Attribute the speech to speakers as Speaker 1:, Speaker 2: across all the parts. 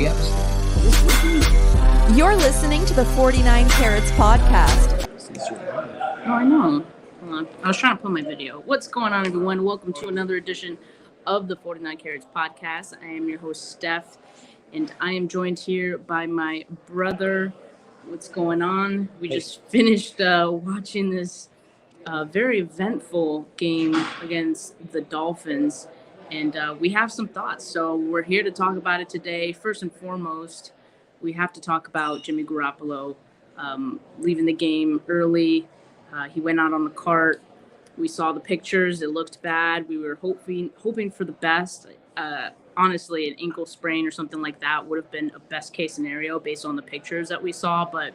Speaker 1: the episode.
Speaker 2: You're listening to the 49 Carats podcast.
Speaker 3: Oh, I know. Hold on. I was trying to put my video. What's going on, everyone? Welcome to another edition of the 49 Carats podcast. I am your host, Steph, and I am joined here by my brother. What's going on? We just finished watching this very eventful game against the Dolphins, and we have some thoughts. So we're here to talk about it today. First and foremost, we have to talk about Jimmy Garoppolo leaving the game early. He went out on the cart. We saw the pictures. It looked bad. We were hoping for the best. Honestly, an ankle sprain or something like that would have been a best case scenario based on the pictures that we saw. But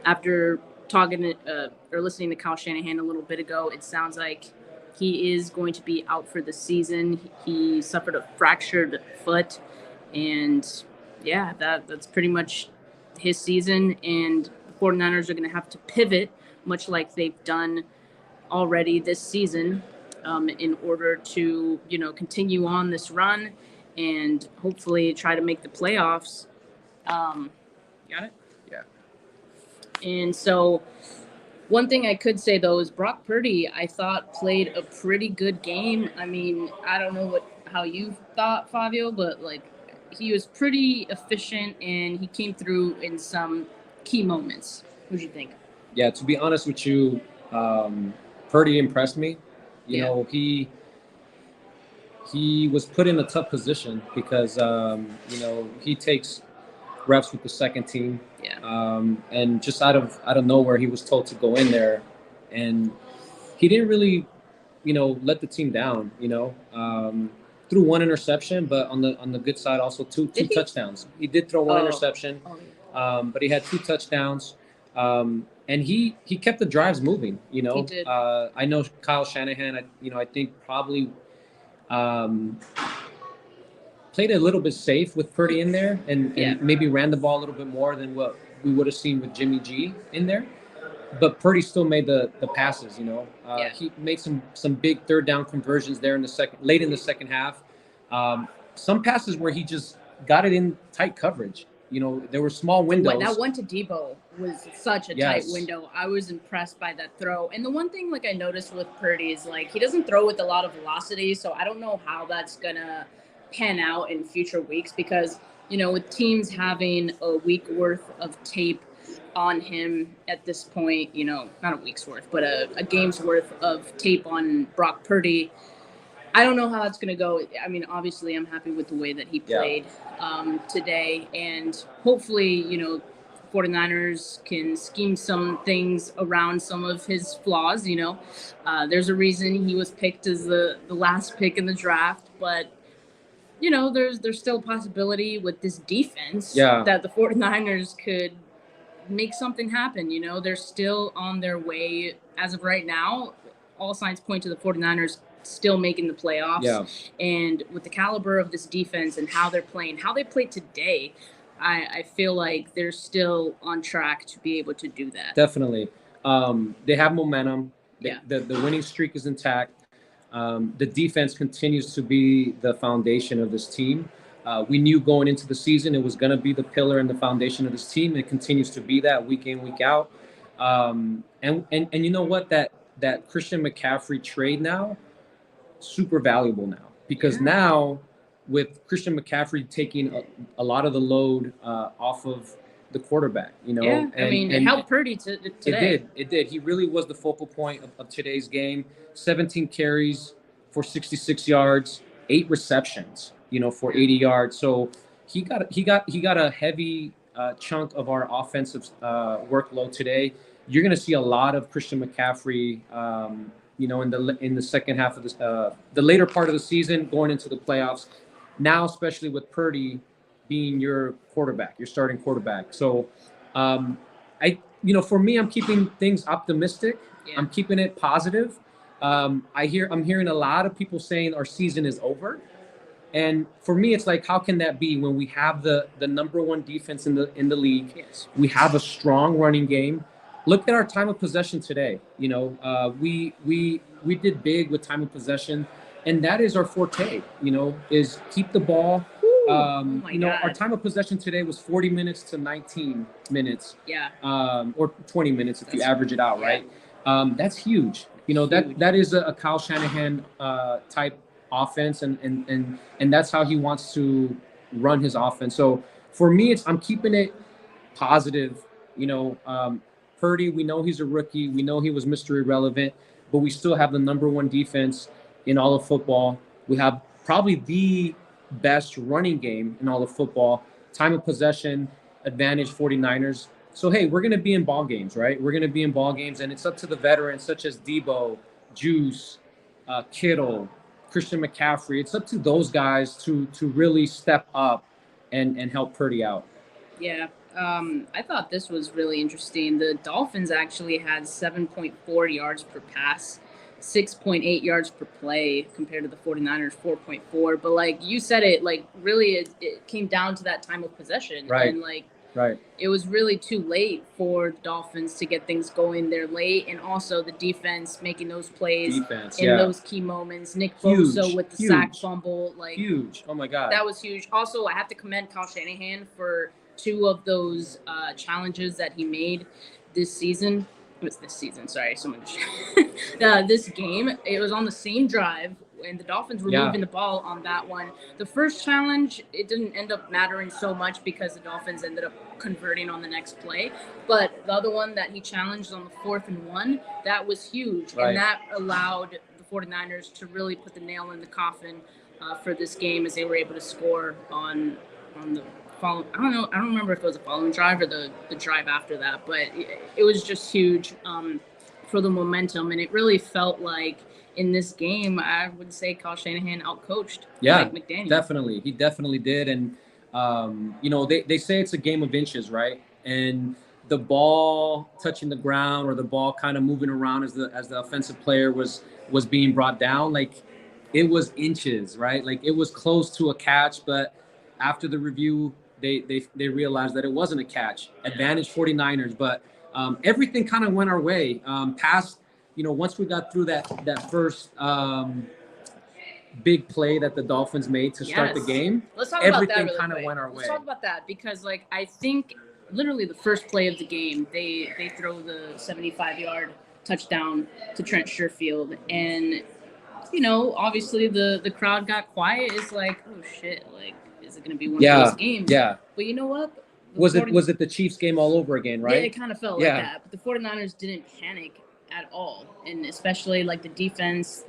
Speaker 3: after talking or listening to Kyle Shanahan a little bit ago, it sounds like he is going to be out for the season. He suffered a fractured foot, and yeah, that's pretty much his season. And the 49ers are going to have to pivot, much like they've done already this season, in order to, continue on this run and hopefully try to make the playoffs. Got it?
Speaker 1: Yeah.
Speaker 3: And so one thing I could say, though, is Brock Purdy, I thought, played a pretty good game. I mean, I don't know how you thought, Fabio, but, he was pretty efficient, and he came through in some key moments. What do you think?
Speaker 1: Yeah, to be honest with you, Purdy impressed me. You know, he was put in a tough position because, he takes reps with the second team.
Speaker 3: Yeah.
Speaker 1: And just out of nowhere, he was told to go in there, and he didn't really, let the team down. Threw one interception, but on the good side, also two touchdowns. He did throw one interception, but he had two touchdowns. And he kept the drives moving.
Speaker 3: He did.
Speaker 1: I know Kyle Shanahan. I think probably played a little bit safe with Purdy in there, and maybe ran the ball a little bit more than what we would have seen with Jimmy G in there. But Purdy still made the passes. He made some big third down conversions there late in the second half. Some passes where he just got it in tight coverage. There were small windows.
Speaker 3: That one to Debo was such a tight window. I was impressed by that throw. And the one thing I noticed with Purdy is he doesn't throw with a lot of velocity. So I don't know how that's gonna pan out in future weeks because with teams having a week worth of tape on him at this point, not a week's worth, but a game's worth of tape on Brock Purdy. I don't know how that's going to go. I mean, obviously, I'm happy with the way that he played today. And hopefully, 49ers can scheme some things around some of his flaws. There's a reason he was picked as the last pick in the draft. But, there's still a possibility with this defense that the 49ers could make something happen. They're still on their way as of right now. All signs point to the 49ers still making the playoffs. Yeah. And with the caliber of this defense and how they're playing, how they played today, I feel like they're still on track to be able to do that.
Speaker 1: Definitely. They have momentum. The winning streak is intact. The defense continues to be the foundation of this team. We knew going into the season it was going to be the pillar and the foundation of this team. It continues to be that week in, week out. And you know what? That Christian McCaffrey trade now, super valuable now, because now with Christian McCaffrey taking a lot of the load off of the quarterback,
Speaker 3: and it helped Purdy today.
Speaker 1: It did. He really was the focal point of today's game. 17 carries for 66 yards, 8 receptions, for 80 yards. So he got a heavy chunk of our offensive workload today. You're going to see a lot of Christian McCaffrey, in the second half of the later part of the season, going into the playoffs. Now, especially with Purdy being your quarterback, your starting quarterback. So, for me, I'm keeping things optimistic. Yeah. I'm keeping it positive. I'm hearing a lot of people saying our season is over. And for me, it's how can that be when we have the number one defense in the league?
Speaker 3: Yes.
Speaker 1: We have a strong running game. Look at our time of possession today. We did big with time of possession, and that is our forte. Is keep the ball Our time of possession today was 40 minutes to 19 minutes.
Speaker 3: Yeah.
Speaker 1: Or 20 minutes if you average it out, right? That's huge. That is a Kyle Shanahan type offense, and that's how he wants to run his offense. So for me, I'm keeping it positive. Purdy, we know he's a rookie. We know he was Mr. Irrelevant, but we still have the number one defense in all of football. We have probably the best running game in all of football. Time of possession, advantage 49ers. So, hey, we're going to be in ball games, right? We're going to be in ball games, and it's up to the veterans such as Debo, Juice, Kittle, Christian McCaffrey. It's up to those guys to really step up and help Purdy out.
Speaker 3: Yeah. I thought this was really interesting. The Dolphins actually had 7.4 yards per pass, 6.8 yards per play compared to the 49ers 4.4. But like you said it, like really it came down to that time of possession.
Speaker 1: Right.
Speaker 3: And it was really too late for the Dolphins to get things going. They're late, and also the defense making those plays in those key moments. Nick Bosa with the sack fumble.
Speaker 1: Huge. Oh my God.
Speaker 3: That was huge. Also, I have to commend Kyle Shanahan for two of those challenges that he made this season. It was this season, sorry, so much. This game, it was on the same drive, and the Dolphins were moving the ball on that one. The first challenge, it didn't end up mattering so much because the Dolphins ended up converting on the next play. But the other one that he challenged on the 4th and 1, that was huge. Right. And that allowed the 49ers to really put the nail in the coffin for this game, as they were able to score on the I don't remember if it was a following drive or the drive after that, but it was just huge for the momentum, and it really felt like in this game, I would say Kyle Shanahan outcoached Mike McDaniel.
Speaker 1: Definitely. He definitely did, and they say it's a game of inches, right? And the ball touching the ground or the ball kind of moving around as the offensive player was being brought down, like it was inches, right? Like it was close to a catch, but after the review, they realized that it wasn't a catch. Advantage 49ers, but everything kind of went our way. Once we got through that first big play that the Dolphins made to start the game, everything kind of went our way.
Speaker 3: Let's talk about that because, I think literally the first play of the game, they throw the 75-yard touchdown to Trent Sherfield, and obviously the crowd got quiet. It's like, oh shit, is it going to be one of those games?
Speaker 1: Yeah.
Speaker 3: But you know what?
Speaker 1: Was it the Chiefs game all over again, right?
Speaker 3: Yeah, it kind of felt like that. But the 49ers didn't panic at all. And especially the defense,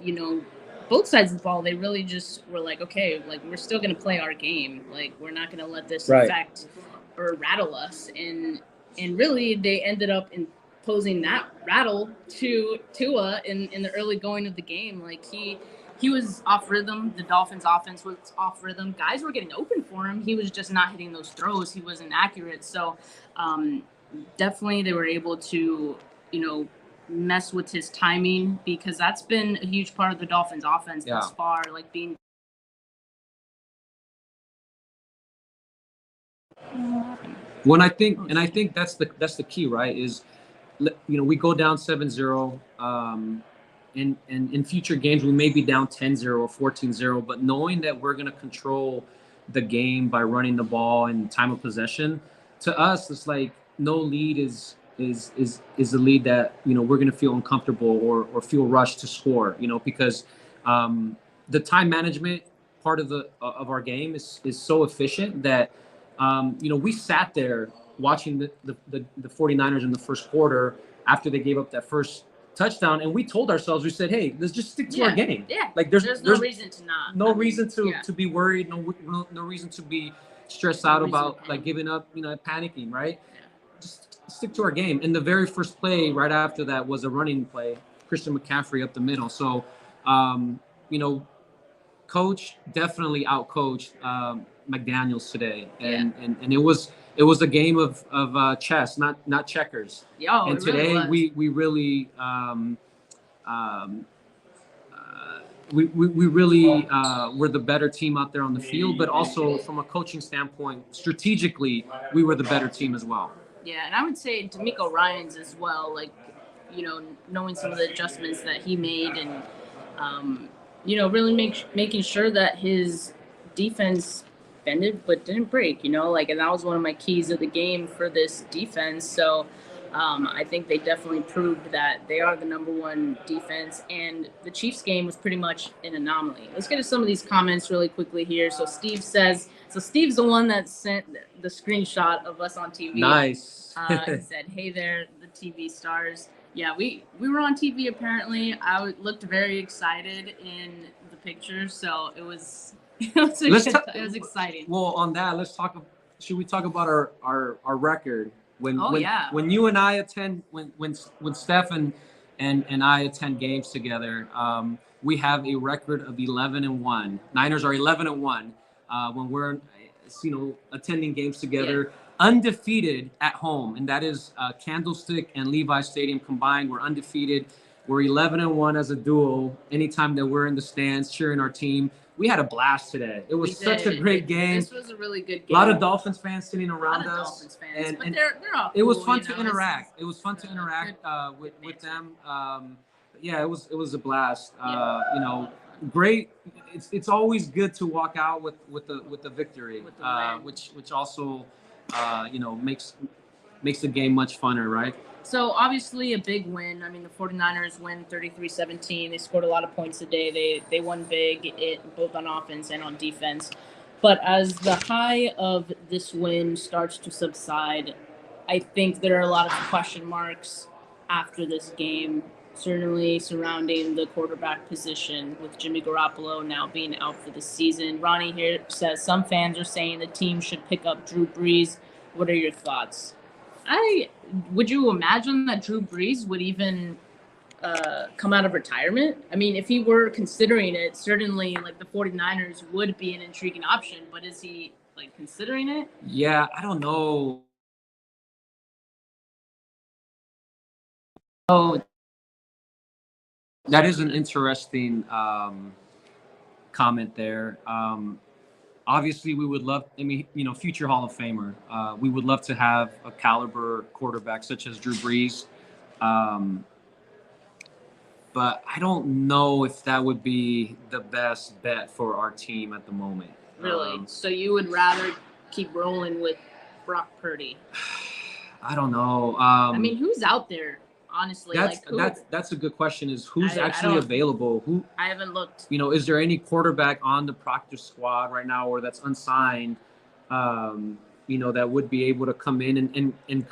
Speaker 3: both sides of the ball, they really just were like, okay, we're still going to play our game. We're not going to let this affect or rattle us. And really they ended up imposing that rattle to Tua in the early going of the game. He was off rhythm. The Dolphins' offense was off rhythm. Guys were getting open for him. He was just not hitting those throws. He wasn't accurate. So definitely they were able to, mess with his timing, because that's been a huge part of the Dolphins' offense thus far, being.
Speaker 1: When I think that's the key, right? Is we go down 7-0. In future games, we may be down 10-0 or 14-0, but knowing that we're going to control the game by running the ball and time of possession, to us, it's like no lead is a lead that we're going to feel uncomfortable or feel rushed to score. Because the time management part of our game is so efficient that we sat there watching the 49ers in the first quarter after they gave up that first touchdown, and we told ourselves, we said, hey, let's just stick to our game.
Speaker 3: Yeah.
Speaker 1: There's
Speaker 3: no reason to not.
Speaker 1: No reason to be worried. No reason to be stressed out about giving up, panicking, right? Yeah. Just stick to our game. And the very first play right after that was a running play, Christian McCaffrey up the middle. So, coach definitely outcoached McDaniels today, and it was a game of chess, not checkers.
Speaker 3: Yeah,
Speaker 1: and today
Speaker 3: really
Speaker 1: we really we really were the better team out there on the field, but also from a coaching standpoint, strategically, we were the better team as well.
Speaker 3: Yeah, and I would say D'Amico Ryans as well, knowing some of the adjustments that he made, and really making sure that his defense bended but didn't break, and that was one of my keys of the game for this defense. So I think they definitely proved that they are the number one defense, and the Chiefs game was pretty much an anomaly. Let's get to some of these comments really quickly here. So Steve's the one that sent the screenshot of us on TV.
Speaker 1: Nice.
Speaker 3: He said, "Hey there, the TV stars." Yeah, we were on TV apparently. I looked very excited in the picture, so it was it was exciting.
Speaker 1: Well, on that, should we talk about our record? When you and I attend, when Steph and I attend games together, we have a record of 11-1. Niners are 11-1 when we're attending games together. Yeah. Undefeated at home, and that is Candlestick and Levi Stadium combined. We're undefeated. We're 11-1 as a duo. Anytime that we're in the stands cheering our team, we had a blast today. It was such a great game.
Speaker 3: This was a really good game.
Speaker 1: A lot of Dolphins fans sitting around us.
Speaker 3: Dolphins fans, but they're all cool.
Speaker 1: It was fun to interact. It was fun to interact with them. Yeah, it was a blast. Great. It's always good to walk out with the victory, which also makes the game much funner, right?
Speaker 3: So obviously a big win. I mean, the 49ers win 33-17. They scored a lot of points today. They won big, both on offense and on defense. But as the high of this win starts to subside, I think there are a lot of question marks after this game, certainly surrounding the quarterback position, with Jimmy Garoppolo now being out for the season. Ronnie here says some fans are saying the team should pick up Drew Brees. What are your thoughts? Would you imagine that Drew Brees would even come out of retirement? I mean, if he were considering it, certainly the 49ers would be an intriguing option, but is he considering it?
Speaker 1: Yeah, I don't know. Oh, that is an interesting comment there. Obviously, we would love, future Hall of Famer. We would love to have a caliber quarterback such as Drew Brees. But I don't know if that would be the best bet for our team at the moment.
Speaker 3: Really? So you would rather keep rolling with Brock Purdy?
Speaker 1: I don't know.
Speaker 3: Who's out there? Honestly,
Speaker 1: that's a good question. Is who's actually available?
Speaker 3: I haven't looked.
Speaker 1: Is there any quarterback on the practice squad right now, or that's unsigned? That would be able to come in and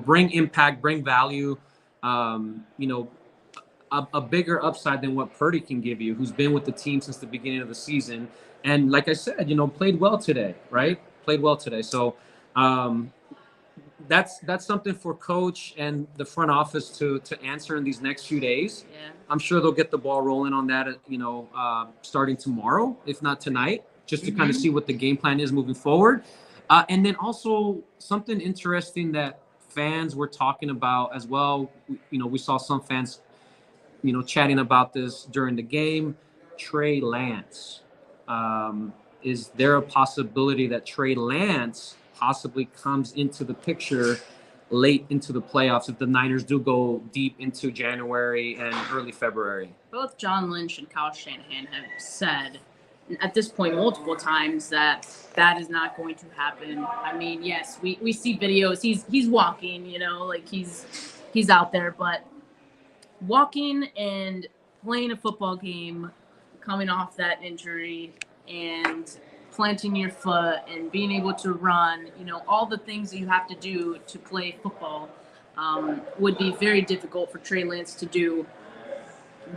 Speaker 1: bring impact, bring value. A bigger upside than what Purdy can give you, who's been with the team since the beginning of the season, and like I said, played well today, right? Played well today. So. That's something for coach and the front office to answer in these next few days.
Speaker 3: Yeah.
Speaker 1: I'm sure they'll get the ball rolling on that, starting tomorrow, if not tonight, just to kind of see what the game plan is moving forward. And then also something interesting that fans were talking about as well. We saw some fans, chatting about this during the game. Trey Lance. Is there a possibility that Trey Lance possibly comes into the picture late into the playoffs if the Niners do go deep into January and early February?
Speaker 3: Both John Lynch and Kyle Shanahan have said at this point multiple times that is not going to happen. I mean, yes, we see videos. He's walking, he's out there, but walking and playing a football game, coming off that injury and planting your foot and being able to run, all the things that you have to do to play football would be very difficult for Trey Lance to do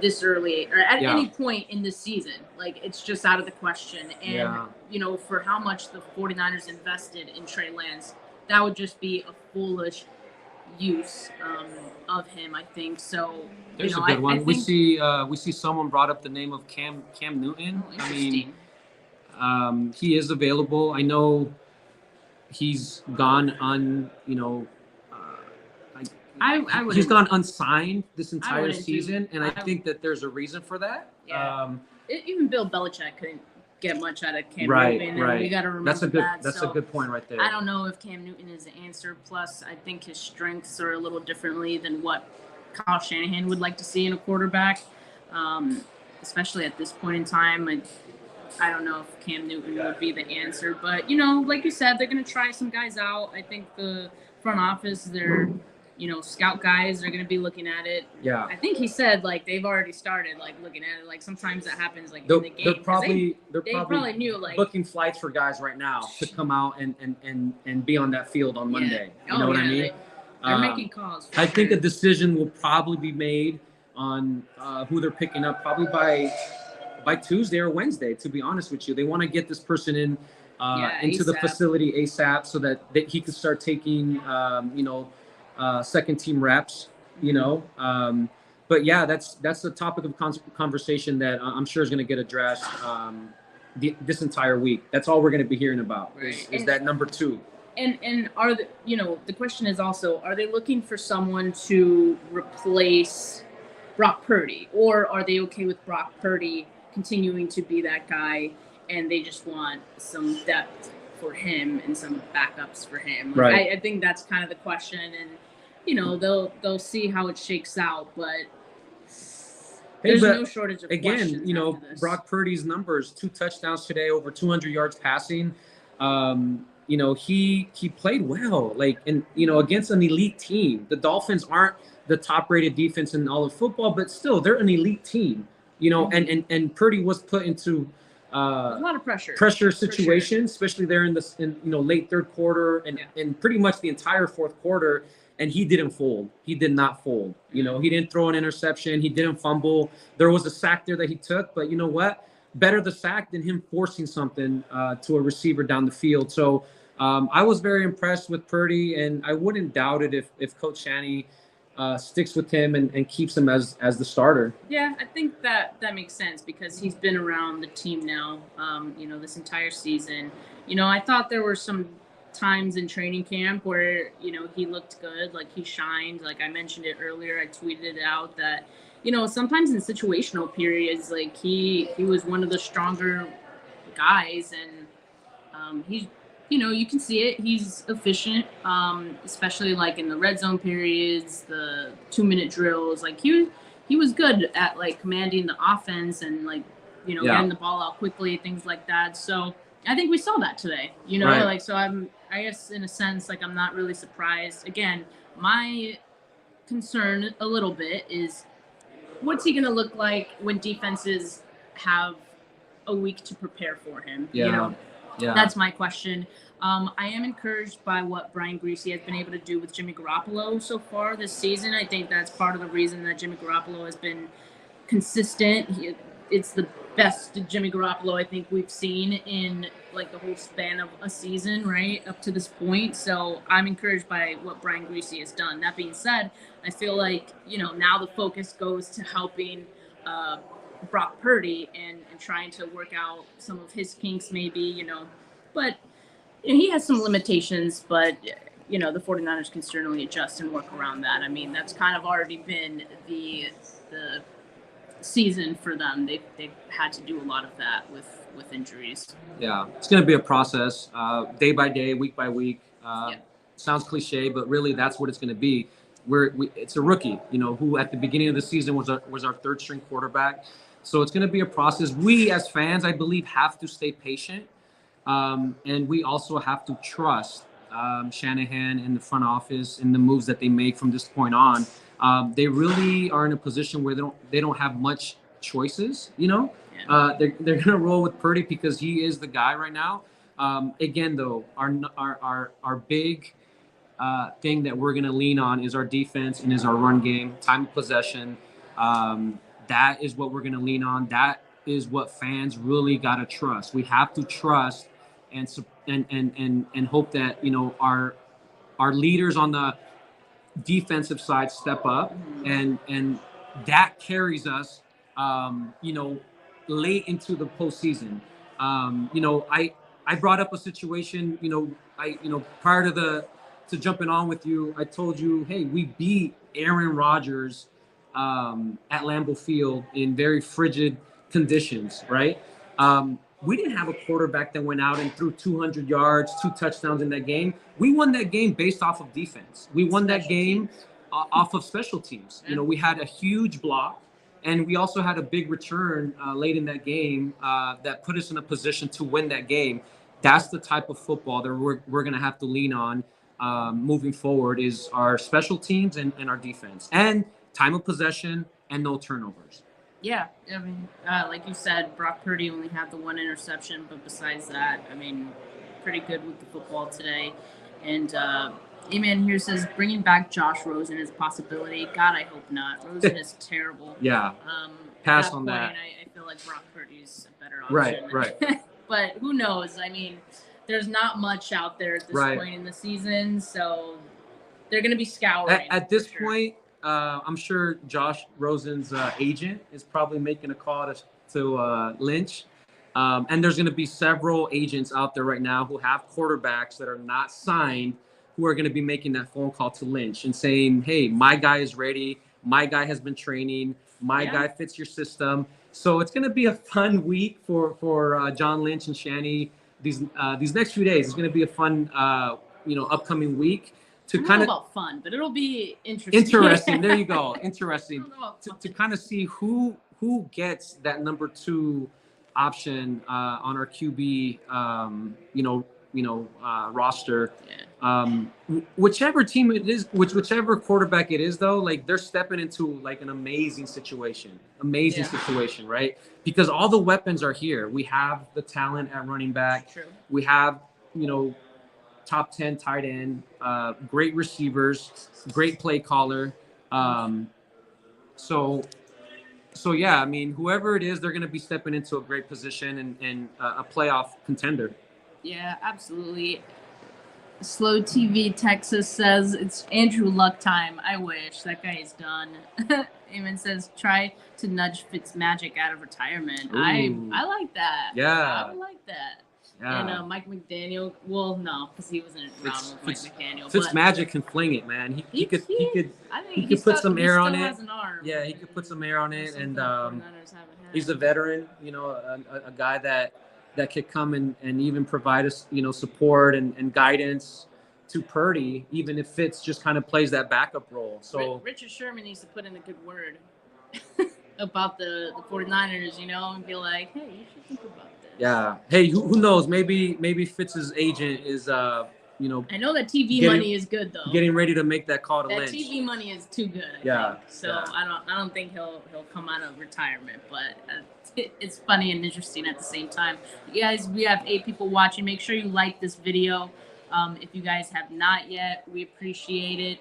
Speaker 3: this early or at any point in this season. It's just out of the question. And, for how much the 49ers invested in Trey Lance, that would just be a foolish use of him, I think. So,
Speaker 1: there's a good one. We see someone brought up the name of Cam Newton.
Speaker 3: Oh, interesting.
Speaker 1: He is available. I know he's gone he's gone unsigned this entire season, and I think that there's a reason for that.
Speaker 3: Yeah. Even Bill Belichick couldn't get much out of Cam Newton.
Speaker 1: Right.
Speaker 3: We got to remember
Speaker 1: that's a good point right there.
Speaker 3: I don't know if Cam Newton is the answer. Plus, I think his strengths are a little differently than what Kyle Shanahan would like to see in a quarterback, especially at this point in time. I don't know if Cam Newton would be the answer, but you know, like you said, they're going to try some guys out. I think the front office, they're, you know, scout guys are going to be looking at it.
Speaker 1: Yeah.
Speaker 3: I think he said like they've already started like looking at it. Like sometimes that happens like in the game.
Speaker 1: They're probably
Speaker 3: knew like
Speaker 1: booking flights for guys right now to come out and be on that field on Monday. You know what I mean?
Speaker 3: They're making calls.
Speaker 1: I think a decision will probably be made on who they're picking up probably by Tuesday or Wednesday. To be honest with you, they want to get this person in into the facility ASAP so that he can start taking second team reps. You know, but yeah, that's the topic of conversation that I'm sure is going to get addressed this entire week. That's all we're going to be hearing about is that number 2.
Speaker 3: And are the question is also, are they looking for someone to replace Brock Purdy, or are they okay with Brock Purdy continuing to be that guy and they just want some depth for him and some backups for him?
Speaker 1: Right.
Speaker 3: I think that's kind of the question, and you know, they'll see how it shakes out, but there's no shortage of questions.
Speaker 1: Again, you know, Brock Purdy's numbers, 2 touchdowns today, over 200 yards passing. You know, he played well, like, and, you know, against an elite team. The Dolphins aren't the top-rated defense in all of football, but still, they're an elite team, you know, and Purdy was put into
Speaker 3: a lot of pressure
Speaker 1: situations, especially there in late third quarter and pretty much the entire fourth quarter. And he didn't fold. He did not fold. You know, he didn't throw an interception. He didn't fumble. There was a sack there that he took, but you know what? Better the sack than him forcing something to a receiver down the field. So I was very impressed with Purdy, and I wouldn't doubt it if Coach Shanny sticks with him and keeps him as the starter.
Speaker 3: Yeah, I think that makes sense because he's been around the team now, this entire season. You know, I thought there were some times in training camp where, you know, he looked good, like he shined. Like I mentioned it earlier, I tweeted it out that, you know, sometimes in situational periods, like he was one of the stronger guys, and he's, you know, you can see it. He's efficient, especially like in the red zone periods, the 2-minute drills. Like he was good at like commanding the offense and like, you know, getting the ball out quickly, things like that. So I think we saw that today, you know, like, so I guess in a sense, like, I'm not really surprised. Again, my concern a little bit is what's he going to look like when defenses have a week to prepare for him?
Speaker 1: Yeah.
Speaker 3: You know,
Speaker 1: that's
Speaker 3: my question. I am encouraged by what Brian Griese has been able to do with Jimmy Garoppolo so far this season. I think that's part of the reason that Jimmy Garoppolo has been consistent. It's the best Jimmy Garoppolo I think we've seen in like the whole span of a season, right, up to this point. So I'm encouraged by what Brian Griese has done. That being said, I feel like, you know, now the focus goes to helping Brock Purdy and trying to work out some of his kinks maybe, you know. But you know, he has some limitations, but, you know, the 49ers can certainly adjust and work around that. I mean, that's kind of already been the season for them. They've had to do a lot of that with injuries.
Speaker 1: Yeah, it's going to be a process, day by day, week by week. Sounds cliche, but really that's what it's going to be. It's a rookie, you know, who at the beginning of the season was our third string quarterback. So it's going to be a process. We as fans, I believe, have to stay patient, and we also have to trust Shanahan and the front office and the moves that they make from this point on. They really are in a position where they don't have much choices, you know. They're gonna roll with Purdy because he is the guy right now. Again, though, our big thing that we're gonna lean on is our defense and is our run game, time of possession. That is what we're gonna lean on. That is what fans really gotta trust. We have to trust and hope that, you know, our leaders on the defensive side step up, and that carries us, you know, late into the postseason. You know, I brought up a situation, you know, prior to jumping on with you, I told you, hey, we beat Aaron Rodgers at Lambeau Field in very frigid conditions, right? We didn't have a quarterback that went out and threw 200 yards, 2 touchdowns in that game. We won that game based off of defense. We won that game off of special teams. You know, we had a huge block And we also had a big return late in that game that put us in a position to win that game. That's the type of football that we're going to have to lean on moving forward, is our special teams and our defense. And time of possession and no turnovers.
Speaker 3: Yeah, I mean, like you said, Brock Purdy only had the one interception, but besides that, I mean, pretty good with the football today. And E-Man here says bringing back Josh Rosen is a possibility. God, I hope not. Rosen is terrible.
Speaker 1: Yeah. Pass on
Speaker 3: point,
Speaker 1: that.
Speaker 3: I feel like Brock Purdy's a better option.
Speaker 1: Right.
Speaker 3: But who knows? I mean, there's not much out there at this point in the season, so they're going to be scouring.
Speaker 1: At this point, I'm sure Josh Rosen's agent is probably making a call to Lynch. And there's going to be several agents out there right now who have quarterbacks that are not signed, who are going to be making that phone call to Lynch and saying, hey, my guy is ready. My guy has been training. My guy fits your system. So it's going to be a fun week for John Lynch and Shanny. These next few days, it's going to be a fun, upcoming week.
Speaker 3: I don't know about fun, but it'll be interesting.
Speaker 1: There you go. Interesting to kind of see who gets that number 2 option on our QB, roster. Whichever team it is, whichever quarterback it is, though, like they're stepping into like an amazing situation, right? Because all the weapons are here. We have the talent at running back. True. We have, top 10 tight end, great receivers, great play caller. So yeah, I mean, whoever it is, they're going to be stepping into a great position and a playoff contender.
Speaker 3: Yeah, absolutely. Slow TV Texas says it's Andrew Luck time. I wish that guy is done. Eamon says try to nudge Fitzmagic out of retirement. Ooh. I like that.
Speaker 1: Yeah,
Speaker 3: I like that.
Speaker 1: Yeah.
Speaker 3: And Mike McDaniel, well, no, because he wasn't around with Mike McDaniel.
Speaker 1: Fitzmagic can fling it, man. He could put some air on it. Yeah, he could put some air on it, and he's a veteran. A guy that could come and even provide us, support and guidance to Purdy, even if Fitz just kind of plays that backup role. So
Speaker 3: Richard Sherman needs to put in a good word about the 49ers, and be like, hey, you should think about this.
Speaker 1: Yeah. Hey, who knows? Maybe Fitz's agent is I know
Speaker 3: that TV money is good though.
Speaker 1: Getting ready to make that call to Lynch.
Speaker 3: That TV money is too good. I think. So I don't think he'll come out of retirement, but it's funny and interesting at the same time. You guys, we have 8 people watching. Make sure you like this video. If you guys have not yet, we appreciate it.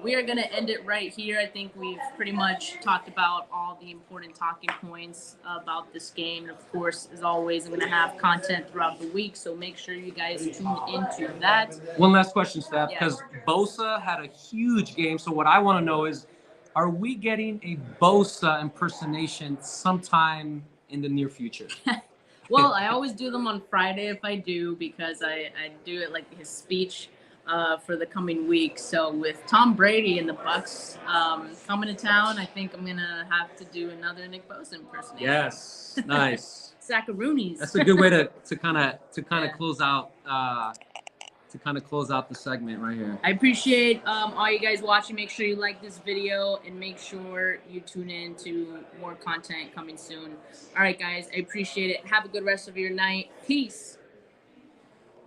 Speaker 3: We are going to end it right here. I think we've pretty much talked about all the important talking points about this game. And of course, as always, I'm going to have content throughout the week, so make sure you guys tune into that.
Speaker 1: One last question, Steph, because Bosa had a huge game. So what I want to know is, are we getting a Bosa impersonation sometime in the near future?
Speaker 3: Well, I always do them on Friday if I do, because I do it like his speech for the coming week. So with Tom Brady and the Bucs coming to town, I think I'm gonna have to do another Nick Bosa impersonation.
Speaker 1: Yes, nice.
Speaker 3: Sackaroonies.
Speaker 1: That's a good way to kind of close out the segment right here.
Speaker 3: I appreciate all you guys watching. Make sure you like this video and make sure you tune in to more content coming soon. All right, guys, I appreciate it. Have a good rest of your night. Peace.